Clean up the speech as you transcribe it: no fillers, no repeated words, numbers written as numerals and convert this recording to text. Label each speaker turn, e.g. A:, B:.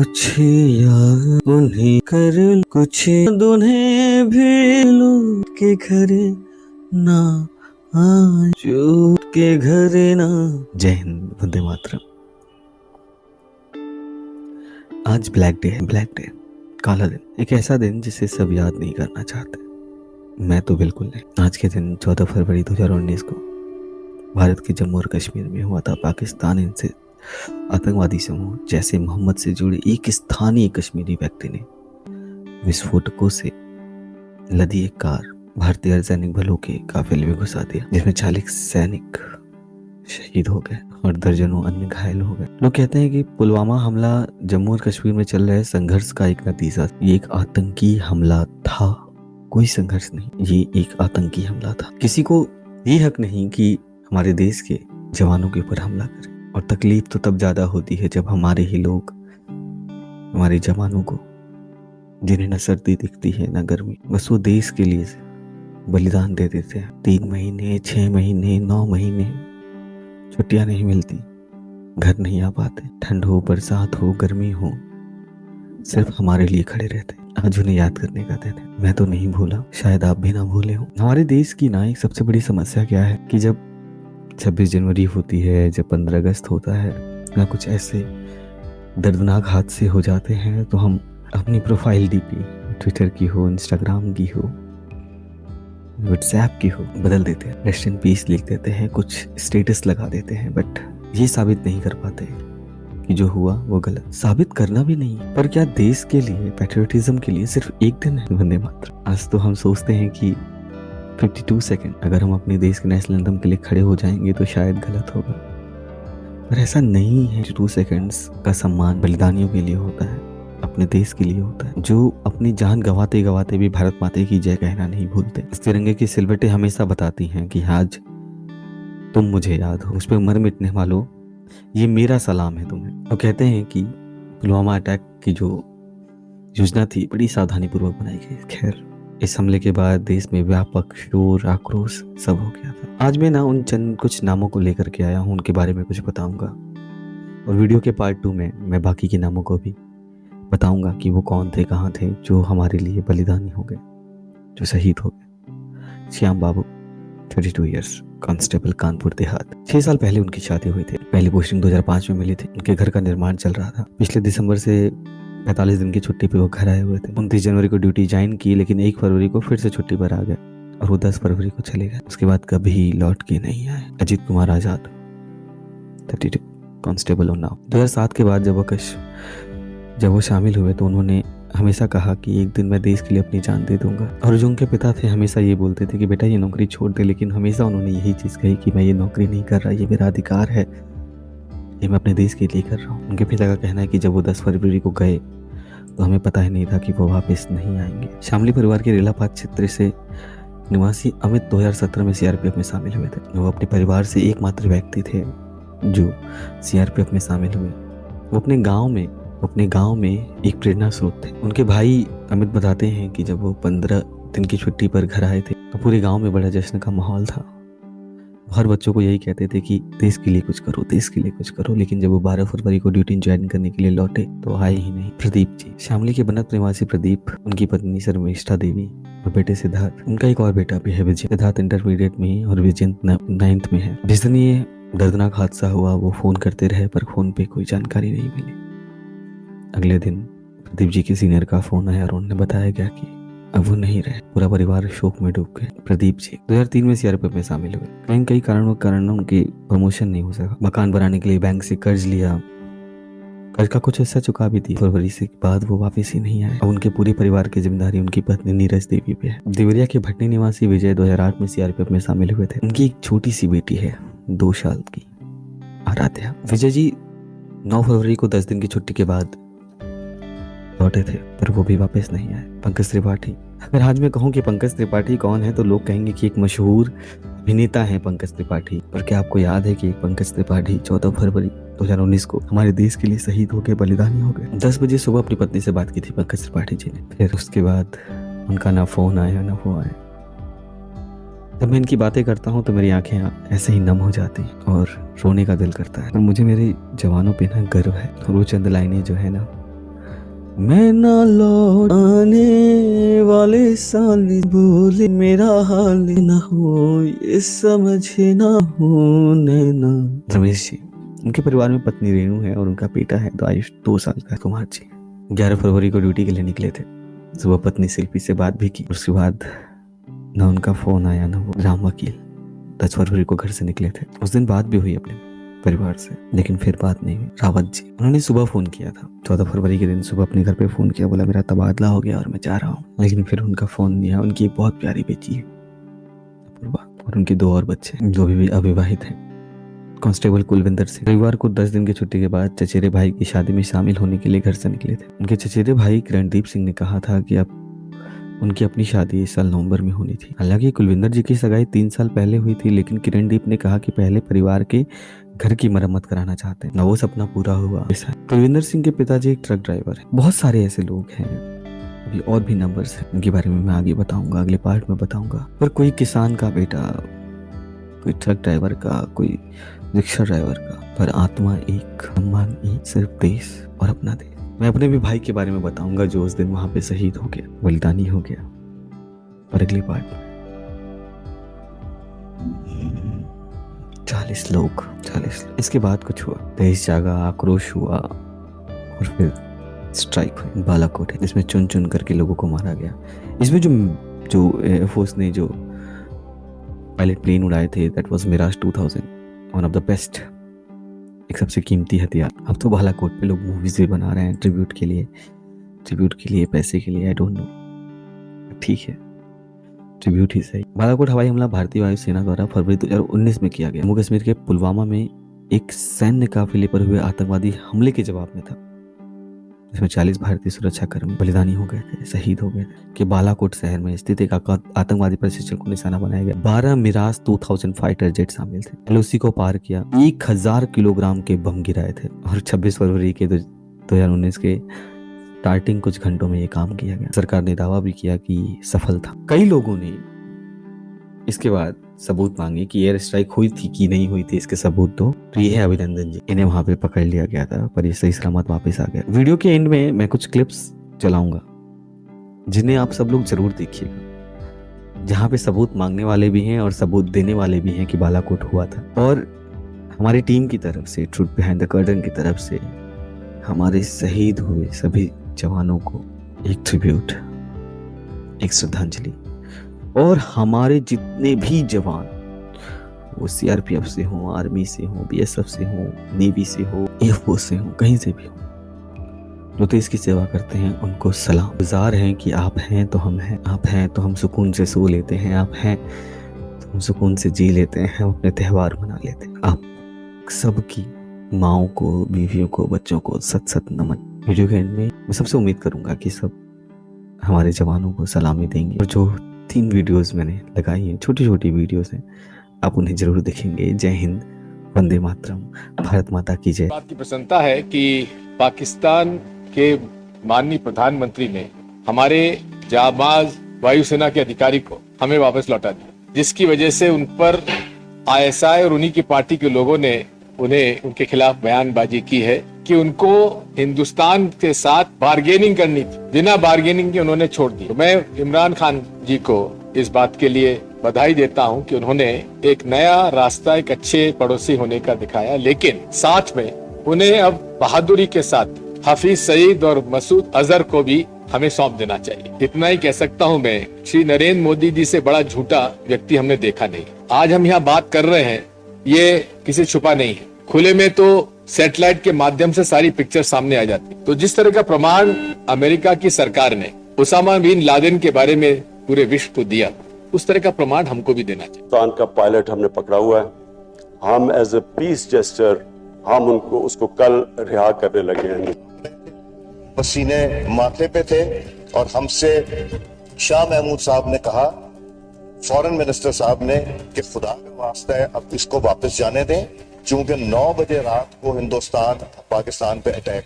A: कुछ याद उन्हें कर कुछ उन्हें भी लूट के घर ना आ चूट के घर ना। जय हिंद, वंदे मातरम। आज ब्लैक डे है, ब्लैक डे, काला दिन, एक ऐसा दिन जिसे सब याद नहीं करना चाहते। मैं तो बिल्कुल नहीं। आज के दिन 14 फरवरी 2019 को भारत के जम्मू और कश्मीर में हुआ था पाकिस्तान इनसे आतंकवादी समूह जैसे मोहम्मद से जुड़े एक स्थानीय कश्मीरी व्यक्ति ने विस्फोटकों से लदी एक कार भारतीय अर्धसैनिक बलों के काफिले में घुसा दिया, जिसमें 40 सैनिक शहीद हो गए और दर्जनों अन्य घायल हो गए। लोग कहते हैं कि पुलवामा हमला जम्मू और कश्मीर में चल रहे संघर्ष का एक नतीजा, ये एक आतंकी हमला था, कोई संघर्ष नहीं, ये एक आतंकी हमला था। किसी को ये हक नहीं कि हमारे देश के जवानों के ऊपर हमला करे। और तकलीफ तो तब ज्यादा होती है जब हमारे ही लोग हमारे जवानों को, जिन्हें न सर्दी दिखती है न गर्मी, बस वो देश के लिए बलिदान दे देते हैं। 3 महीने 6 महीने 9 महीने छुट्टियां नहीं मिलती, घर नहीं आ पाते, ठंड हो बरसात हो गर्मी हो, सिर्फ हमारे लिए खड़े रहते। आज उन्हें याद करने का दिन है। मैं तो नहीं भूला, शायद आप भी ना भूले हो। हमारे देश की ना एक सबसे बड़ी समस्या क्या है कि जब 26 जनवरी होती है, जब 15 अगस्त होता है, या कुछ ऐसे दर्दनाक हादसे हो जाते हैं, तो हम अपनी प्रोफाइल डीपी ट्विटर की हो, इंस्टाग्राम की हो, व्हाट्सएप की हो, बदल देते हैं, रेस्ट इन पीस लिख देते हैं, कुछ स्टेटस लगा देते हैं, बट ये साबित नहीं कर पाते कि जो हुआ वो गलत। साबित करना भी नहीं, पर क्या देश के लिए, पैट्रियोटिज्म के लिए सिर्फ एक दिन है वंदे मातरम। आज तो हम सोचते हैं कि 52 सेकंड अगर हम अपने देश के नेशनल एंथम के लिए खड़े हो जाएंगे तो शायद गलत होगा, पर ऐसा नहीं है। 2 सेकंड्स का सम्मान बलिदानियों के लिए होता है, अपने देश के लिए होता है, जो अपनी जान गवाते गवाते भी भारत माता की जय कहना नहीं भूलते। इस तिरंगे की सिलवटें हमेशा बताती हैं कि आज तुम मुझे याद हो, उस पर मर मिटने वालों, ये मेरा सलाम है तुम्हें। और कहते हैं कि पुलवामा अटैक की जो योजना थी बड़ी सावधानी पूर्वक बनाई गई। खैर, इस हमले के बाद देश में व्यापक शोर आक्रोश सब हो गया था। आज मैं ना उन चंद कुछ नामों को लेकर के आया हूँ, उनके बारे में कुछ बताऊंगा, और वीडियो के पार्ट 2 में मैं बाकी के नामों को भी बताऊंगा कि वो कौन थे, कहाँ थे, जो हमारे लिए बलिदानी हो गए, जो शहीद हो गए। श्याम बाबू 32 ईयर्स, कांस्टेबल, कानपुर देहात। 6 साल पहले उनकी शादी हुई थी। पहली पोस्टिंग 2005 में मिली थी। उनके घर का निर्माण चल रहा था। पिछले दिसंबर से 45 दिन की छुट्टी पे वो घर आए हुए थे। 29 जनवरी को ड्यूटी ज्वाइन की, लेकिन 1 फरवरी को फिर से छुट्टी पर आ गए और वो 10 फरवरी को चले गए। उसके बाद कभी लौट के नहीं आए। अजीत कुमार आजाद 32, कांस्टेबल उन्नाव। 2007 के बाद जब वो शामिल हुए तो उन्होंने हमेशा कहा कि एक दिन मैं देश के लिए अपनी जान दे दूंगा। और जो उनके पिता थे हमेशा ये बोलते थे कि बेटा ये नौकरी छोड़ दे, लेकिन हमेशा उन्होंने यही चीज़ कही कि मैं ये नौकरी नहीं कर रहा, ये मेरा अधिकार है, ये मैं अपने देश के लिए कर रहा हूँ। उनके पिता का कहना है कि जब वो 10 फरवरी को गए तो हमें पता ही नहीं था कि वो वापस नहीं आएंगे। शामली परिवार के रेलापात क्षेत्र से निवासी अमित 2017 में सीआरपीएफ में शामिल हुए थे। वो अपने परिवार से एकमात्र व्यक्ति थे जो सीआरपीएफ में शामिल हुए। वो अपने गांव में एक प्रेरणा स्रोत थे। उनके भाई अमित बताते हैं कि जब वो 15 दिन की छुट्टी पर घर आए थे तो पूरे गांव में बड़ा जश्न का माहौल था। हर बच्चों को यही कहते थे कि देश के लिए कुछ करो, देश के लिए कुछ करो। लेकिन जब वो 12 फरवरी को ड्यूटी ज्वाइन करने के लिए लौटे तो आए ही नहीं। प्रदीप जी, शामली के बनत निवासी प्रदीप, उनकी पत्नी शर्मिष्ठा देवी और बेटे सिद्धार्थ। उनका एक और बेटा भी है विजय। सिद्धार्थ इंटरमीडिएट में और विजय 9th में है। जिस दिन ये दर्दनाक हादसा हुआ वो फोन करते रहे पर फोन पे कोई जानकारी नहीं मिली। अगले दिन प्रदीप जी के सीनियर का फोन आया और उन्हें बताया गया कि अब वो नहीं रहे। पूरा परिवार शोक में डूब गए। प्रदीप जी 2003 में सीआरपीएफ में शामिल हुए। कई कारणों के कारण उनकी प्रमोशन नहीं हो सका। मकान बनाने के लिए बैंक से कर्ज लिया, कर्ज का कुछ हिस्सा चुका भी थी। फरवरी से बाद वो वापस ही नहीं आए। अब उनके पूरे परिवार की जिम्मेदारी उनकी पत्नी नीरज देवी पे है। देवरिया के भटनी निवासी विजय 2008 में सीआरपीएफ में शामिल हुए थे। उनकी एक छोटी सी बेटी है 2 साल की, आराध्या। विजय जी 9 फरवरी को 10 दिन की छुट्टी के बाद लौटे थे पर वो भी वापस नहीं आए। पंकज त्रिपाठी, अगर आज मैं कहूँ कि पंकज त्रिपाठी कौन है तो लोग कहेंगे कि एक मशहूर अभिनेता है पंकज त्रिपाठी। पर क्या आपको याद है कि एक पंकज त्रिपाठी 14 फरवरी 2019 को हमारे देश के लिए शहीद हो गए, बलिदानी हो गए। 10 बजे सुबह अपनी पत्नी से बात की थी पंकज त्रिपाठी जी ने। फिर उसके बाद उनका ना फोन आया ना वो आया। जब मैं इनकी बातें करता हूँ तो मेरी आंखें ऐसे ही नम हो जाती और रोने का दिल करता है। और मुझे मेरे जवानों पे ना गर्व है। और वो चंद लाइनें जो है ना मैं ना लौट आने वाले साल बोले मेरा हाल ना हो ये समझे ना हो नैना। रमेश जी, उनके परिवार में पत्नी रेणु है और उनका बेटा है तो आयुष 2 साल का। कुमार जी 11 फरवरी को ड्यूटी के लिए निकले थे। सुबह पत्नी शिल्पी से बात भी की। उसके बाद ना उनका फोन आया ना वो राम वकील 10 फरवरी को घर से निकले थे। उस दिन बात भी हुई अपने परिवार से, लेकिन फिर बात नहीं हुई। रावत जी, उन्होंने सुबह फोन किया था 14 फरवरी के दिन सुबह अपने घर पे फोन किया, बोला मेरा तबादला हो गया और मैं जा रहा हूँ, लेकिन फिर उनका फोन नहीं आया। उनकी एक बहुत प्यारी बेटी है अपूर्वा और उनके 2 और बच्चे जो भी अविवाहित हैं। कांस्टेबल कुलविंदर सिंह रविवार को 10 दिन की छुट्टी के बाद चचेरे भाई की शादी में शामिल होने के लिए घर से निकले थे। उनके चचेरे भाई किरणदीप सिंह ने कहा था कि अब उनकी अपनी शादी इस साल नवंबर में होनी थी। हालांकि कुलविंदर जी की सगाई 3 साल पहले हुई थी, लेकिन किरणदीप ने कहा कि पहले परिवार के घर की मरम्मत कराना चाहते हैं। वो सपना पूरा हुआ। कुलविंदर सिंह के पिताजी एक ट्रक ड्राइवर हैं। बहुत सारे ऐसे लोग हैं, अभी और भी नंबर्स हैं, उनके बारे में मैं आगे बताऊंगा, अगले पार्ट में बताऊंगा। पर कोई किसान का बेटा, कोई ट्रक ड्राइवर का, कोई रिक्शा ड्राइवर का, पर आत्मा एक, सम्मान एक, सिर्फ देश और अपना देश। मैं अपने भी भाई के बारे में बताऊंगा जो उस दिन वहां पे शहीद हो गया, बलिदानी हो गया, पर अगले पार्ट में। 40 लोग। इसके बाद कुछ हुआ, देश जागा, आक्रोश हुआ और फिर स्ट्राइक हुई बालाकोट, इसमें चुन चुन करके लोगों को मारा गया। इसमें जो एयरफोर्स ने जो पायलट प्लेन उड़ाए थे, that was Mirage 2000, one of the best, एक सबसे कीमती हथियार। अब तो बालाकोट पे लोग मूवीज भी बना रहे हैं ट्रिब्यूट के लिए, पैसे के लिए, आई डोंट नो, ठीक है, ट्रिब्यूट ही सही। बालाकोट हवाई हमला भारतीय वायुसेना द्वारा फरवरी 2019 में किया गया। जम्मू कश्मीर के पुलवामा में एक सैन्य काफिले पर हुए आतंकवादी हमले के जवाब में था, जिसमें 40 भारतीय सुरक्षा कर्मी बलिदानी हो गए थे, शहीद हो गए थे। कि बालाकोट शहर में स्थित एक आतंकवादी प्रशिक्षण को निशाना बनाया गया। 12 मिराज 2000 फाइटर जेट शामिल थे। एलओसी को पार किया, 1000 किलोग्राम के बम गिराए थे और 26 फरवरी के 2019 के स्टार्टिंग कुछ घंटों में ये काम किया गया। सरकार ने दावा भी किया कि सफल था। कई लोगों ने इसके बाद सबूत मांगे कि एयर स्ट्राइक हुई थी कि नहीं हुई थी, इसके सबूत दो। तो ये है अभिनंदन जी, इन्हें वहां पे पकड़ लिया गया था पर ये सही सलामत वापस आ गया। वीडियो के एंड में मैं कुछ क्लिप्स चलाऊंगा जिन्हें आप सब लोग जरूर देखिएगा, जहाँ पे सबूत मांगने वाले भी हैं और सबूत देने वाले भी हैं कि बालाकोट हुआ था। और हमारी टीम की तरफ से, ट्रुथ बिहाइंड द कर्टन की तरफ से, हमारे शहीद हुए सभी जवानों को एक ट्रिब्यूट, एक श्रद्धांजलि। और हमारे जितने भी जवान, वो सीआरपीएफ से हो, आर्मी से हो, बीएसएफ से हो, नेवी से हो, एयरफोर्स से हो, कहीं से भी हो, जो देश की सेवा करते हैं, उनको सलाम। गुजार हैं कि आप हैं तो हम हैं, आप हैं तो हम सुकून से सो लेते हैं, आप हैं तो हम सुकून से जी लेते हैं, हम अपने त्यौहार मना लेते हैं। आप सबकी माओ को, बीवियों को, बच्चों को सत सत नमन। वीडियो के एंड में मैं सबसे उम्मीद करूंगा कि सब हमारे जवानों को सलामी देंगे। और जो 3 वीडियोस मैंने लगाई हैं, छोटी छोटी वीडियोस हैं, आप उन्हें जरूर देखेंगे। जय हिंद, वंदे मातरम, भारत माता की जय।
B: बात की प्रसन्नता है कि पाकिस्तान के माननीय प्रधानमंत्री ने हमारे जाबाज वायुसेना के अधिकारी को हमें वापस लौटा दिया, जिसकी वजह से उन पर आईएसआई और उन्हीं की पार्टी के लोगों ने उन्हें, उनके खिलाफ बयानबाजी की है कि उनको हिंदुस्तान के साथ बार्गेनिंग करनी थी। बिना बार्गेनिंग के उन्होंने छोड़ दी। तो मैं इमरान खान जी को इस बात के लिए बधाई देता हूं कि उन्होंने एक नया रास्ता, एक अच्छे पड़ोसी होने का दिखाया, लेकिन साथ में उन्हें अब बहादुरी के साथ हफीज सईद और मसूद अजहर को भी हमें सौंप देना चाहिए। इतना ही कह सकता हूं मैं, श्री नरेंद्र मोदी जी से बड़ा झूठा व्यक्ति हमने देखा नहीं। आज हम यहाँ बात कर रहे हैं, ये किसी छुपा नहीं है, खुले में तो सैटेलाइट के माध्यम से सारी पिक्चर सामने आ जाती। तो जिस तरह का प्रमाण अमेरिका की सरकार ने उसामा बिन लादेन के बारे में पूरे विश्व को दिया, उस तरह का प्रमाण हमको भी देना चाहिए।
C: पाकिस्तान का पायलट हमने पकड़ा हुआ है। हम एज ए पीस जेस्टर हम उसको कल रिहा करने लगे हैं।
D: पसीने माथे पे थे और हमसे शाह महमूद साहब ने कहा, फॉरेन मिनिस्टर साहब ने, कि खुदा का वास्ता है अब इसको वापस जाने दें, क्योंकि 9 बजे रात को हिंदुस्तान पाकिस्तान पे अटैक